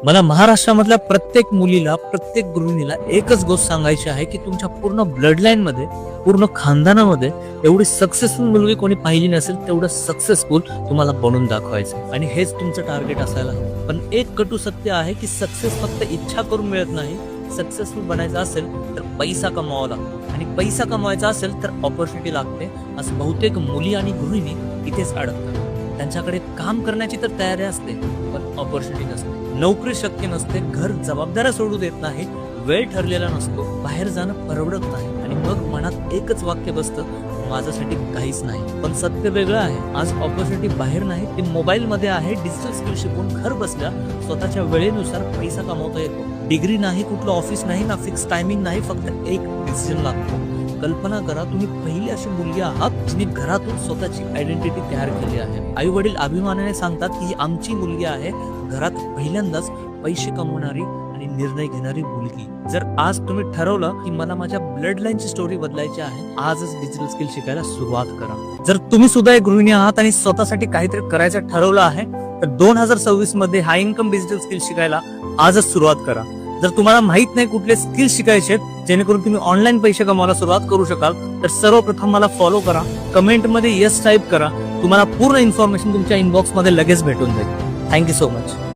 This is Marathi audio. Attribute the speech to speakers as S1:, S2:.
S1: मला महाराष्ट्रामधल्या प्रत्येक मुलीला, प्रत्येक गृहिणीला एकच गोष्ट सांगायची आहे की तुमच्या पूर्ण ब्लडलाईन मध्ये, पूर्ण खानदानामध्ये एवढी सक्सेसफुल मुलगी कोणी पाहिली नसेल, तेवढं सक्सेसफुल तुम्हाला बनवून दाखवायचं आणि हेच तुमचं टार्गेट असायला हवं. पण एक कटू सत्य आहे की सक्सेस फक्त इच्छा करून मिळत नाही. सक्सेसफुल बनायचं असेल तर पैसा कमवावा लागतो आणि पैसा कमवायचा असेल तर ऑपॉर्च्युनिटी लागते. असं बहुतेक मुली आणि गृहिणी इथेच अडकतात. त्यांच्याकडे काम करण्याची तर तयारी असते, पण ऑपॉर्च्युनिटी नसते. नोकरी शक्य नसते, घर जबाबदाऱ्या सोडू देत नाही, वेळ ठरलेला नसतो, बाहेर जाणं परवडत नाही आणि मग मनात एकच वाक्य बसतं, माझ्यासाठी काहीच नाही. पण सत्य वेगळं आहे. आज ऑपॉर्च्युनिटी बाहेर नाही, ती मोबाईल मध्ये आहे. डिजिटल स्किल शिकून घर बसल्या स्वतःच्या वेळेनुसार पैसा कमवता येतो. डिग्री नाही, कुठलं ऑफिस नाही ना, फिक्स टायमिंग नाही, फक्त एक डिसिजन लागतो. कल्पना करा, तुम्ही पहिली अशी मुलगी आहात जिने घरातून स्वतःची आयडेंटिटी तयार केली आहे. आई वडील अभिमानाने सांगतात की ही आमची मुलगी आहे, घरात पहिल्यांदाच पैसे कमवणारी आणि निर्णय घेणारी मुलगी. जर आज तुम्ही ठरवलं की मला माझ्या ब्लड लाईनची स्टोरी बदलायची आहे, आजच डिजिटल स्किल शिकायला सुरुवात करा. जर तुम्ही सुद्धा एक गृहिणी आहात आणि स्वतःसाठी काहीतरी करायचं ठरवलं आहे, तर 2026 मध्ये हाय इन्कम डिजिटल स्किल शिकायला आजच सुरुवात करा. जर तुम्हाला माहित नाही कुठले स्किल शिकायचे जेणेकरून तुम्ही ऑनलाईन पैसे कमवायला सुरुवात करू शकाल, तर सर्वप्रथम मला फॉलो करा, कमेंट मध्ये येस टाईप करा. तुम्हाला पूर्ण इन्फॉर्मेशन तुमच्या इनबॉक्स मध्ये लगेच भेटून जाईल. Thank you so much.